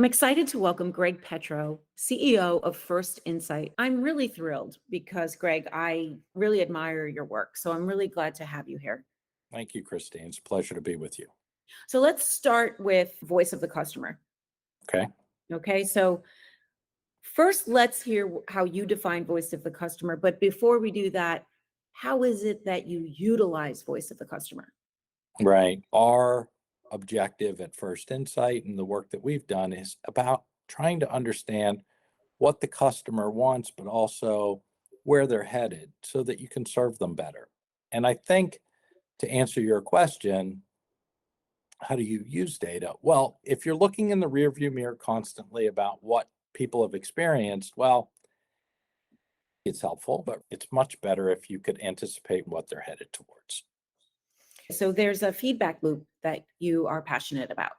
I'm excited to welcome Greg Petro, CEO of First Insight. I'm really thrilled because, Greg, I really admire your work. So I'm really glad to have you here. Thank you, Christine. It's a pleasure to be with you. So let's start with voice of the customer. Okay. Okay. So first, let's hear how you define voice of the customer. But before we do that, how is it that you utilize voice of the customer? Right. Our objective at First Insight and the work that we've done is about trying to understand what the customer wants, but also where they're headed so that you can serve them better. And I think to answer your question, how do you use data? Well, if you're looking in the rearview mirror constantly about what people have experienced, well, it's helpful, but it's much better if you could anticipate what they're headed towards. So there's a feedback loop that you are passionate about.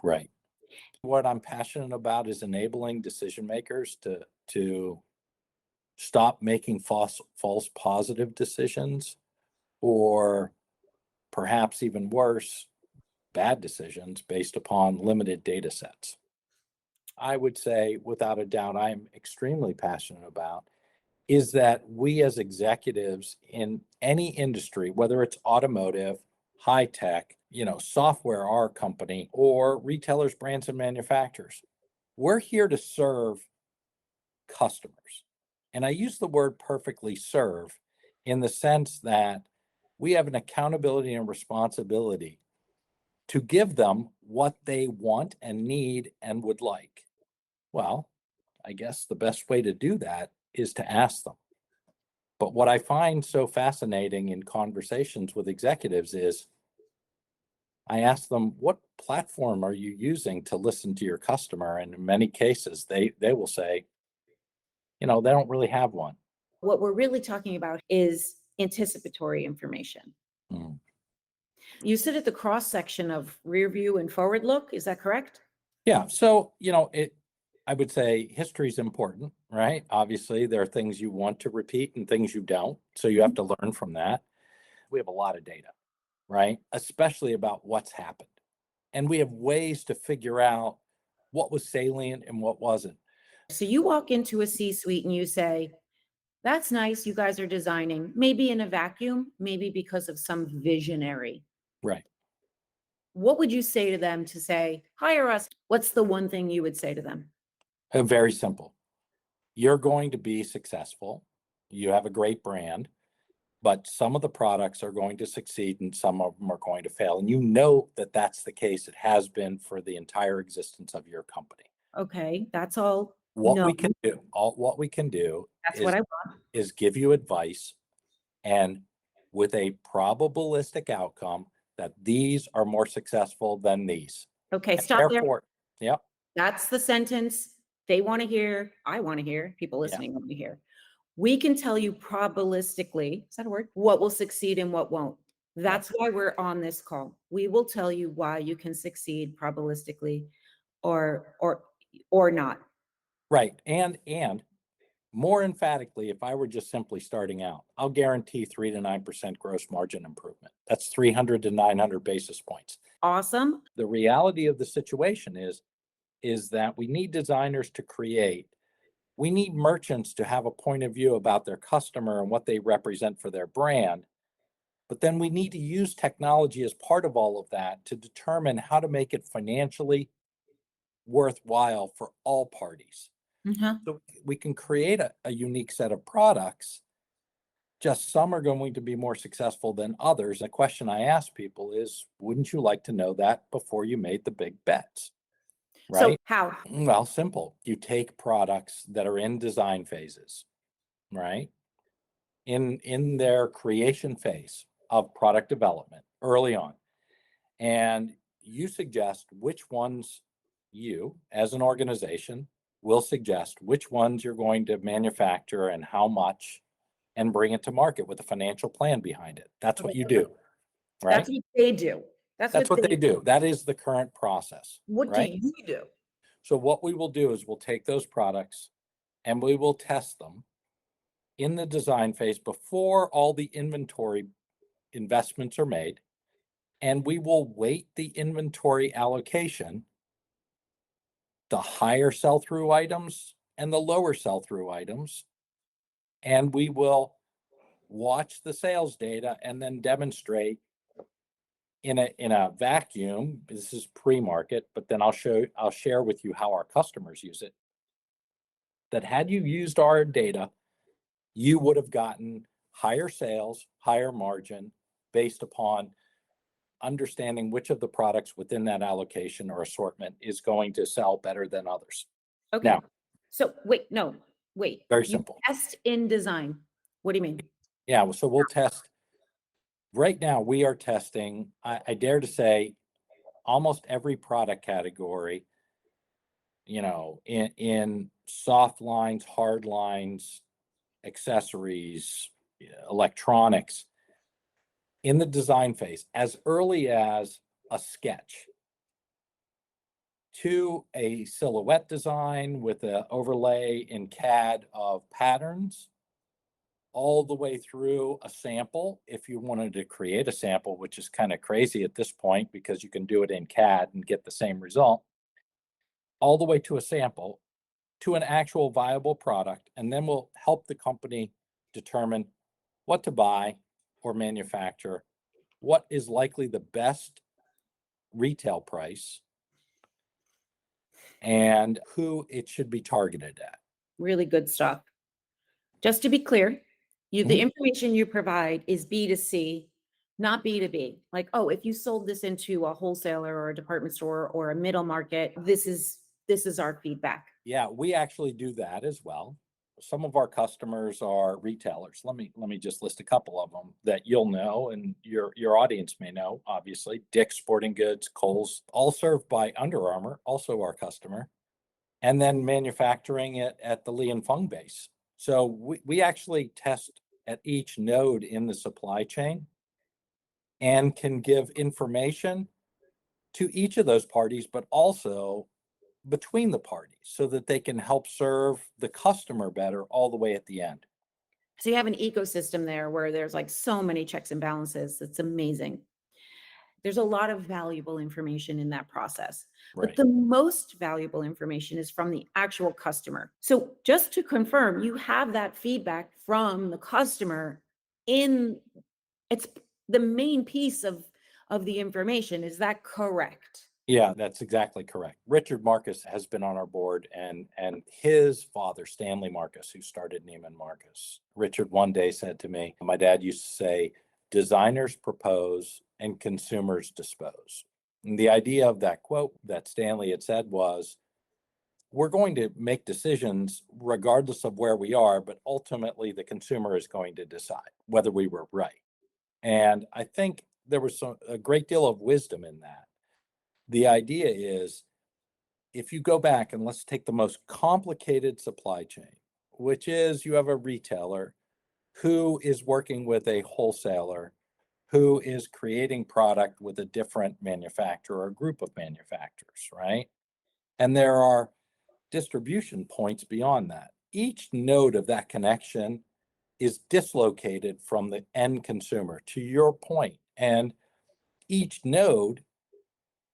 Right. What I'm passionate about is enabling decision makers to stop making false positive decisions, or perhaps even worse, bad decisions based upon limited data sets. I would say, without a doubt, I'm extremely passionate about is that we as executives in any industry, whether it's automotive, high tech, software, our company, or retailers, brands, and manufacturers, we're here to serve customers. And I use the word perfectly serve in the sense that we have an accountability and responsibility to give them what they want and need and would like. Well, I guess the best way to do that is to ask them. But what I find so fascinating in conversations with executives is I ask them, what platform are you using to listen to your customer? And in many cases, they will say, they don't really have one. What we're really talking about is anticipatory information. Mm. You sit at the cross section of rear view and forward look. Is that correct? Yeah. So, I would say history is important, right? Obviously, there are things you want to repeat and things you don't. So you have to learn from that. We have a lot of data, right? Especially about what's happened. And we have ways to figure out what was salient and what wasn't. So you walk into a C suite and you say, that's nice. You guys are designing, maybe in a vacuum, maybe because of some visionary. Right. What would you say to them to say, hire us? What's the one thing you would say to them? Very simple. You're going to be successful. You have a great brand, but some of the products are going to succeed and some of them are going to fail. And you know that that's the case. It has been for the entire existence of your company. Okay, that's all. What No, we can do, what we can do that's what is I want. is give you advice, and with a probabilistic outcome that these are more successful than these. Okay, And stop there. therefore, yep, That's the sentence they want to hear. I want to hear. People yeah, listening want to hear. We can tell you probabilistically, is that a word? What will succeed and what won't. yep, That's why we're on this call. We will tell you why you can succeed probabilistically or not. right. And more emphatically, if I were just simply starting out, I'll guarantee 3 to 9% gross margin improvement. That's 300 to 900 basis points. Awesome. The reality of the situation is that we need designers to create. We need merchants to have a point of view about their customer and what they represent for their brand. But then we need to use technology as part of all of that to determine how to make it financially worthwhile for all parties. Uh-huh. So we can create a unique set of products. Just some are going to be more successful than others. The question I ask people is, wouldn't you like to know that before you made the big bets? So Right? how? Well, simple. You take products that are in design phases, right? In their creation phase of product development early on, and you suggest which ones you, as an organization, will suggest which ones you're going to manufacture and how much, and bring it to market with a financial plan behind it. That's what you do, That's right? what they do. That's That's what what they they do. do. That is the current process, What do right? you do? So what we will do is we'll take those products and we will test them in the design phase before all the inventory investments are made, and we will weight the inventory allocation the higher sell-through items and the lower sell-through items. And we will watch the sales data and then demonstrate in a vacuum. This is pre-market, but then I'll share with you how our customers use it. That had you used our data, you would have gotten higher sales, higher margin based upon understanding which of the products within that allocation or assortment is going to sell better than others. Okay. Now, So wait, no, wait. very You simple. test in design. What do you mean? Yeah, so we'll test. Right now, we are testing, I dare to say, almost every product category, in soft lines, hard lines, accessories, electronics, in the design phase, as early as a sketch to a silhouette design with an overlay in CAD of patterns, all the way through a sample. If you wanted to create a sample, which is kind of crazy at this point because you can do it in CAD and get the same result, all the way to a sample, to an actual viable product. And then we'll help the company determine what to buy or manufacture, what is likely the best retail price, and who it should be targeted at. Really good stuff. Just to be clear, the Mhm. information you provide is B2C, not B2B. Like, oh, if you sold this into a wholesaler or a department store or a middle market, this is our feedback. Yeah, we actually do that as well. Some of our customers are retailers. Let me just list a couple of them that you'll know and your audience may know. Obviously, Dick's Sporting Goods, Kohl's, all served by Under Armour, also our customer, and then manufacturing it at the Li and Feng base. So we actually test at each node in the supply chain and can give information to each of those parties, but also between the parties so that they can help serve the customer better all the way at the end. So you have an ecosystem there where there's like so many checks and balances. It's amazing. There's a lot of valuable information in that process, but Right. the most valuable information is from the actual customer. So just to confirm, you have that feedback from the customer in it's the main piece of the information. Is that correct? Yeah, that's exactly correct. Richard Marcus has been on our board and his father, Stanley Marcus, who started Neiman Marcus. Richard one day said to me, my dad used to say, designers propose and consumers dispose. And the idea of that quote that Stanley had said was, we're going to make decisions regardless of where we are, but ultimately the consumer is going to decide whether we were right. And I think there was a great deal of wisdom in that. The idea is, if you go back and let's take the most complicated supply chain, which is you have a retailer who is working with a wholesaler who is creating product with a different manufacturer or group of manufacturers, right? And there are distribution points beyond that. Each node of that connection is dislocated from the end consumer, to your point. And each node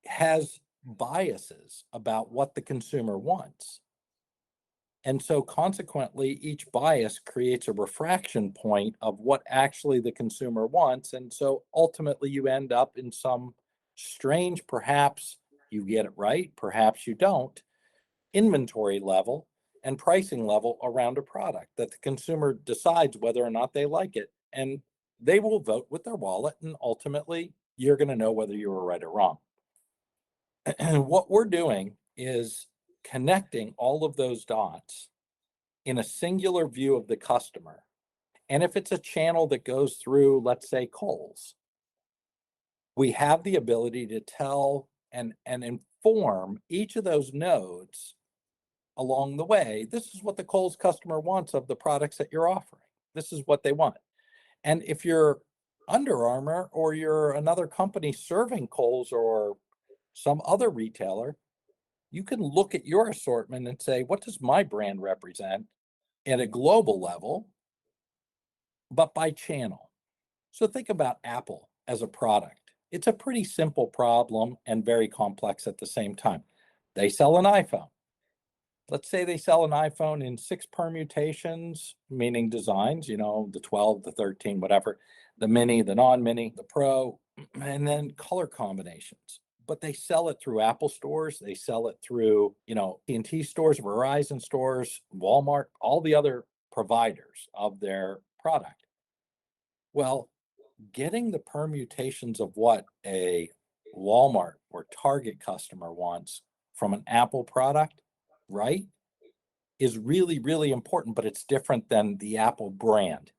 has biases about what the consumer wants. And so consequently, each bias creates a refraction point of what actually the consumer wants. And so ultimately, you end up in some strange, perhaps you get it right, perhaps you don't, inventory level and pricing level around a product that the consumer decides whether or not they like it. And they will vote with their wallet. And ultimately, you're going to know whether you were right or wrong. And what we're doing is connecting all of those dots in a singular view of the customer. And if it's a channel that goes through, let's say, Kohl's, we have the ability to tell and inform each of those nodes along the way. This is what the Kohl's customer wants of the products that you're offering. This is what they want. And if you're Under Armour or you're another company serving Kohl's or some other retailer, you can look at your assortment and say, what does my brand represent at a global level, but by channel? So think about Apple as a product. It's a pretty simple problem and very complex at the same time. They sell an iPhone. Let's say they sell an iPhone in 6 permutations, meaning designs, the 12, the 13, whatever, the mini, the non-mini, the Pro, and then color combinations. But they sell it through Apple stores, they sell it through, AT&T stores, Verizon stores, Walmart, all the other providers of their product. Well, getting the permutations of what a Walmart or Target customer wants from an Apple product, right, is really, really important, but it's different than the Apple brand.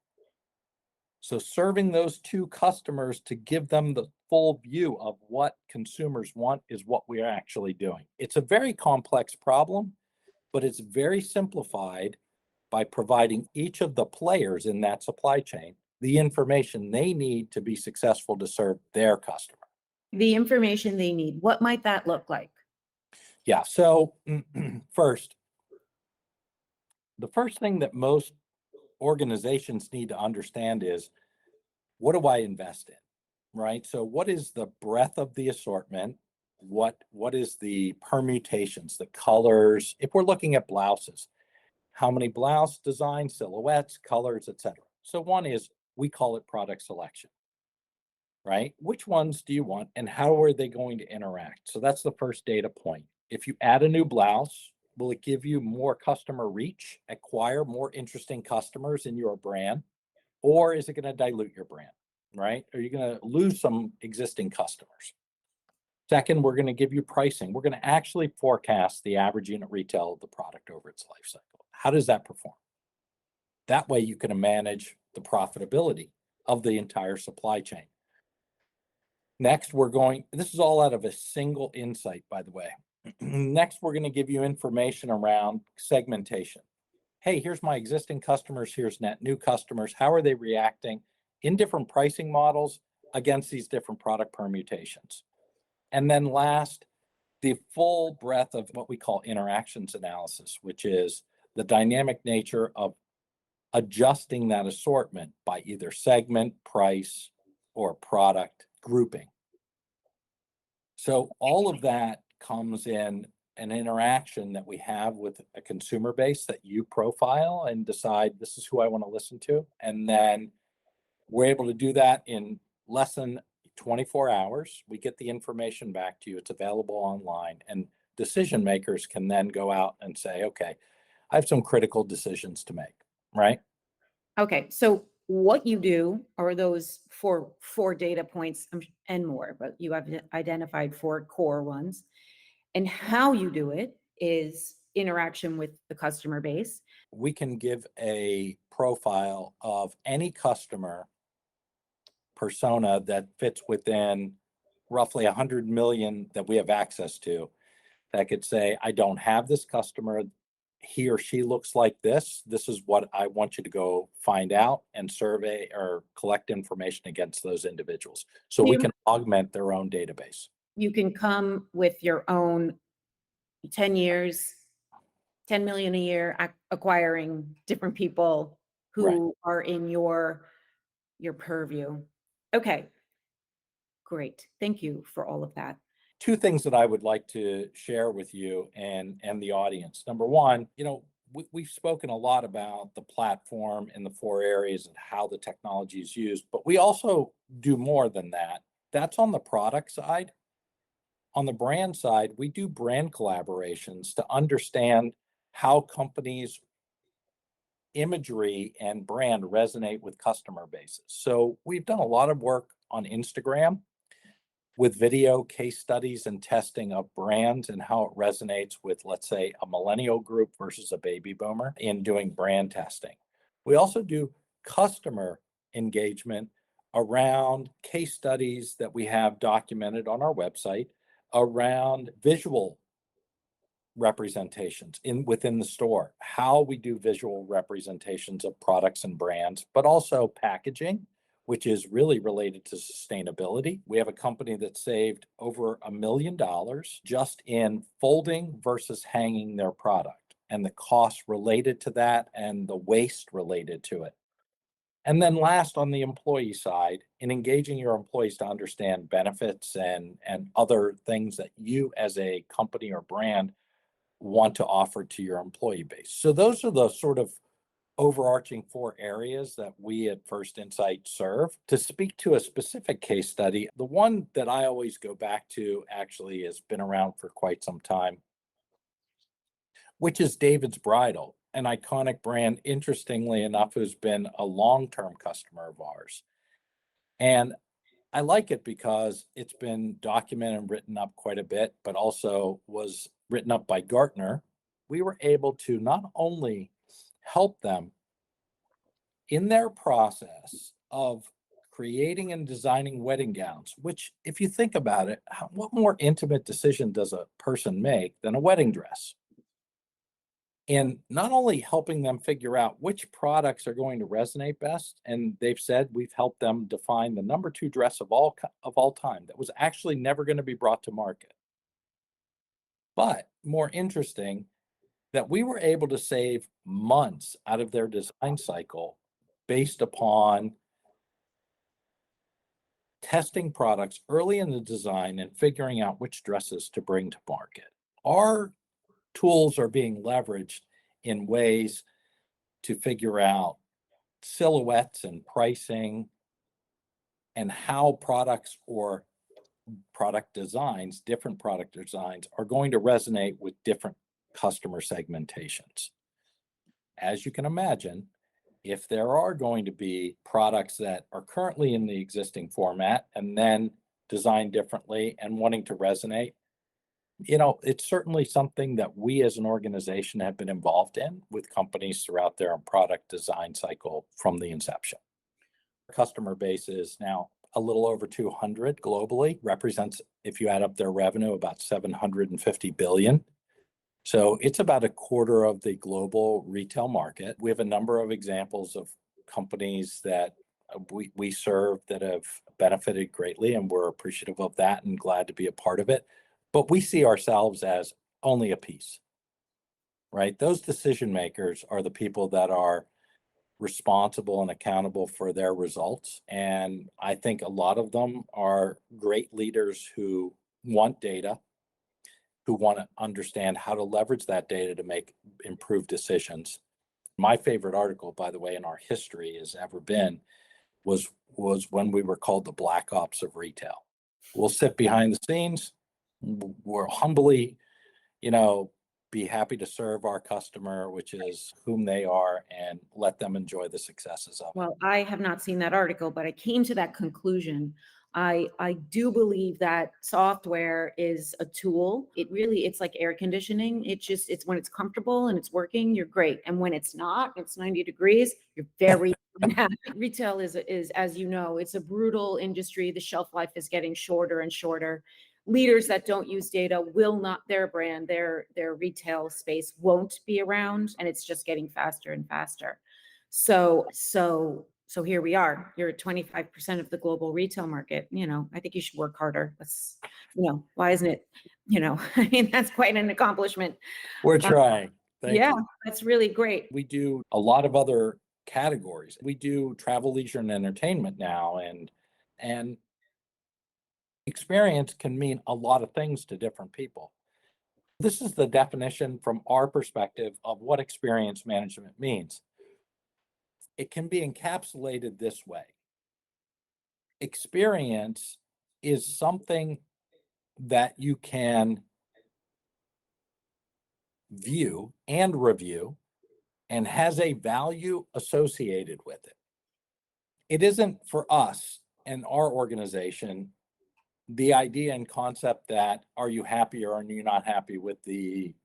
So serving those two customers to give them the full view of what consumers want is what we are actually doing. It's a very complex problem, but it's very simplified by providing each of the players in that supply chain the information they need to be successful to serve their customer. The information they need, what might that look like? Yeah. So first, the first thing that most organizations need to understand is, what do I invest in? Right? So what is the breadth of the assortment? What is the permutations, the colors? If we're looking at blouses, how many blouse designs, silhouettes, colors, etc. So one is, we call it product selection, right? Which ones do you want and how are they going to interact? So that's the first data point. If you add a new blouse, will it give you more customer reach, acquire more interesting customers in your brand, or is it going to dilute your brand, right? Are you going to lose some existing customers? Second, we're going to give you pricing. We're going to actually forecast the average unit retail of the product over its life cycle. How does that perform? That way you can manage the profitability of the entire supply chain. Next, this is all out of a single insight, by the way. Next, we're going to give you information around segmentation. Hey, here's my existing customers, here's net new customers. How are they reacting in different pricing models against these different product permutations? And then last, the full breadth of what we call interactions analysis, which is the dynamic nature of adjusting that assortment by either segment, price, or product grouping. So all of that comes in an interaction that we have with a consumer base that you profile and decide, this is who I want to listen to. And then we're able to do that in less than 24 hours. We get the information back to you. It's available online, and decision makers can then go out and say, okay, I have some critical decisions to make, right? Okay, so what you do are those four data points and more, but you have identified four core ones. And how you do it is interaction with the customer base. We can give a profile of any customer persona that fits within roughly 100 million that we have access to, that could say, I don't have this customer. He or she looks like this. This is what I want you to go find out and survey or collect information against those individuals. So we can augment their own database. You can come with your own 10 years, 10 million a year, acquiring different people who are in your purview. Okay, great. Thank you for all of that. Two things that I would like to share with you and the audience. Number one, we've spoken a lot about the platform in the four areas and how the technology is used, but we also do more than that. That's on the product side. On the brand side, we do brand collaborations to understand how companies' imagery and brand resonate with customer bases. So we've done a lot of work on Instagram with video case studies and testing of brands and how it resonates with, let's say, a millennial group versus a baby boomer in doing brand testing. We also do customer engagement around case studies that we have documented on our website around visual representations within the store, how we do visual representations of products and brands, but also packaging, which is really related to sustainability. We have a company that saved over $1 million just in folding versus hanging their product, and the costs related to that and the waste related to it. And then last, on the employee side, in engaging your employees to understand benefits and other things that you as a company or brand want to offer to your employee base. So those are the sort of overarching 4 areas that we at First Insight serve. To speak to a specific case study, the one that I always go back to actually has been around for quite some time, which is David's Bridal, an iconic brand, interestingly enough, who's been a long-term customer of ours. And I like it because it's been documented and written up quite a bit, but also was written up by Gartner. We were able to not only help them in their process of creating and designing wedding gowns, which, if you think about it, what more intimate decision does a person make than a wedding dress? And not only helping them figure out which products are going to resonate best, and they've said we've helped them define the number 2 dress of all time that was actually never going to be brought to market. But more interesting, that we were able to save months out of their design cycle based upon testing products early in the design and figuring out which dresses to bring to market. Our tools are being leveraged in ways to figure out silhouettes and pricing and how products or different product designs are going to resonate with different customer segmentations. As you can imagine, if there are going to be products that are currently in the existing format and then designed differently and wanting to resonate, it's certainly something that we as an organization have been involved in with companies throughout their product design cycle from the inception. Our customer base is now a little over 200 globally, represents, if you add up their revenue, about 750 billion. So it's about a quarter of the global retail market. We have a number of examples of companies that we serve that have benefited greatly, and we're appreciative of that and glad to be a part of it. But we see ourselves as only a piece, right? Those decision makers are the people that are responsible and accountable for their results. And I think a lot of them are great leaders who want data, who want to understand how to leverage that data to make improved decisions. My favorite article, by the way, in our history has ever been was when we were called the Black Ops of retail. We'll sit behind the scenes. We're humbly, be happy to serve our customer, which is whom they are, and let them enjoy the successes of it. Well, I have not seen that article, but I came to that conclusion. I do believe that software is a tool. It's like air conditioning. It's when it's comfortable and it's working, you're great. And when it's not, it's 90 degrees, you're very unhappy. Retail is, as you know, it's a brutal industry. The shelf life is getting shorter and shorter. Leaders that don't use data will not, their brand, their retail space won't be around, and it's just getting faster and faster. So here we are. You're at 25% of the global retail market. I think you should work harder. That's, why isn't it, I mean, that's quite an accomplishment. We're trying. Thank Yeah, you. that's really great. We do a lot of other categories. We do travel, leisure, and entertainment now, and experience can mean a lot of things to different people. This is the definition from our perspective of what experience management means. It can be encapsulated this way. Experience is something that you can view and review and has a value associated with it. It isn't for us and our organization the idea and concept that are you happy or are you not happy with the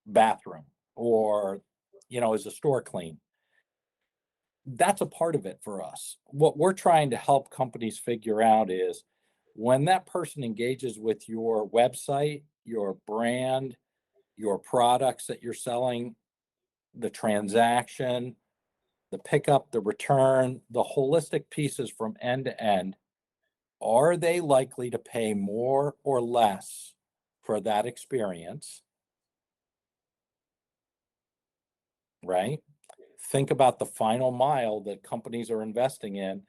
bathroom, or is the store clean? That's a part of it for us. What we're trying to help companies figure out is when that person engages with your website, your brand, your products that you're selling, the transaction, the pickup, the return, the holistic pieces from end to end, are they likely to pay more or less for that experience? Right? Think about the final mile that companies are investing in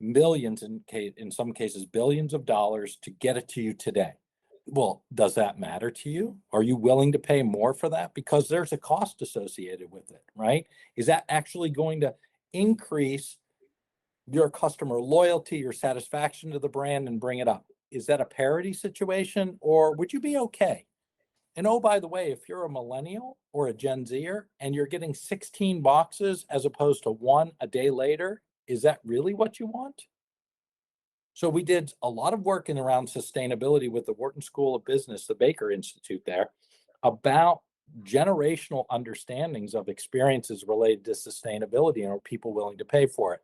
millions, in some cases billions of dollars to get it to you today. Well, does that matter to you? Are you willing to pay more for that? Because there's a cost associated with it, right? Is that actually going to increase your customer loyalty, your satisfaction to the brand and bring it up? Is that a parity situation, or would you be okay? And oh, by the way, if you're a millennial or a Gen Zer and you're getting 16 boxes as opposed to one a day later, is that really what you want? So we did a lot of work in around sustainability with the Wharton School of Business, the Baker Institute there, about generational understandings of experiences related to sustainability and are people willing to pay for it.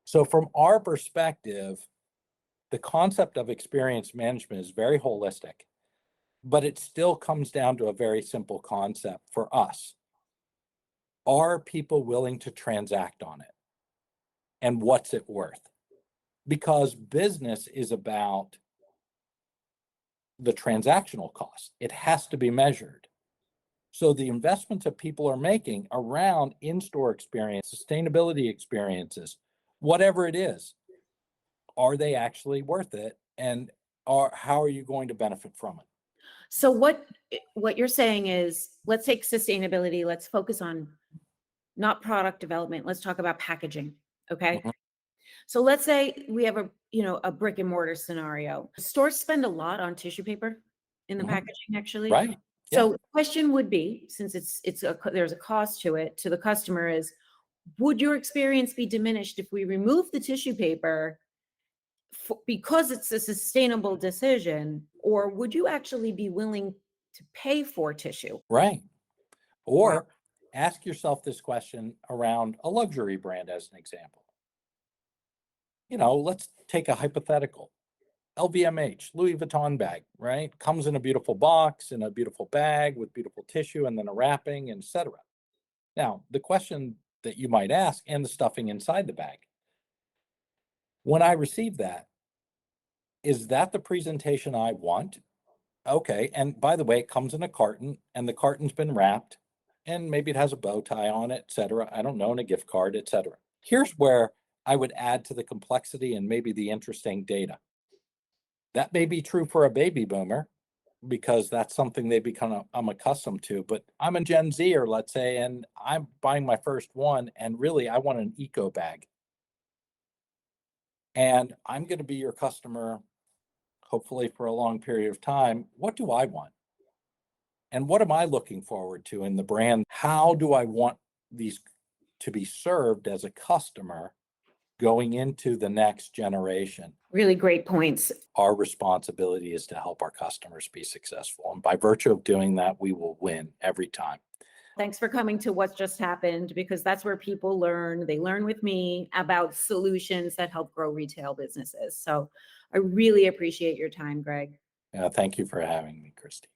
So from our perspective, the concept of experience management is very holistic, but it still comes down to a very simple concept for us. Are people willing to transact on it? And what's it worth? Because business is about the transactional cost. It has to be measured. So the investments that people are making around in-store experience, sustainability experiences, whatever it is, are they actually worth it? And how are you going to benefit from it? So what you're saying is, let's take sustainability, let's focus on not product development, let's talk about packaging, okay? Mhm. So let's say we have a brick and mortar scenario. Stores spend a lot on tissue paper in the Mhm. packaging, actually. Right. Yeah. So the question would be, since there's a cost to it, to the customer is, would your experience be diminished if we remove the tissue paper because it's a sustainable decision, or would you actually be willing to pay for tissue? Right. Wow. Or ask yourself this question around a luxury brand as an example. Let's take a hypothetical. LVMH, Louis Vuitton bag, right? Comes in a beautiful box, in a beautiful bag with beautiful tissue and then a wrapping, and etc. Now, the question that you might ask, and the stuffing inside the bag, when I receive that, is that the presentation I want? Okay. And by the way, it comes in a carton and the carton's been wrapped and maybe it has a bow tie on it, etc. I don't know, and a gift card, etc. Here's where I would add to the complexity and maybe the interesting data. That may be true for a baby boomer because that's something they become I'm accustomed to, but I'm a Gen Zer, let's say, and I'm buying my first one and really I want an eco bag. And I'm going to be your customer hopefully for a long period of time. What do I want? And what am I looking forward to in the brand? How do I want these to be served as a customer going into the next generation? Really great points. Our responsibility is to help our customers be successful. And by virtue of doing that, we will win every time. Thanks for coming to What's Just Happened, because that's where people learn. They learn with me about solutions that help grow retail businesses. So I really appreciate your time, Greg. Thank you for having me, Christy.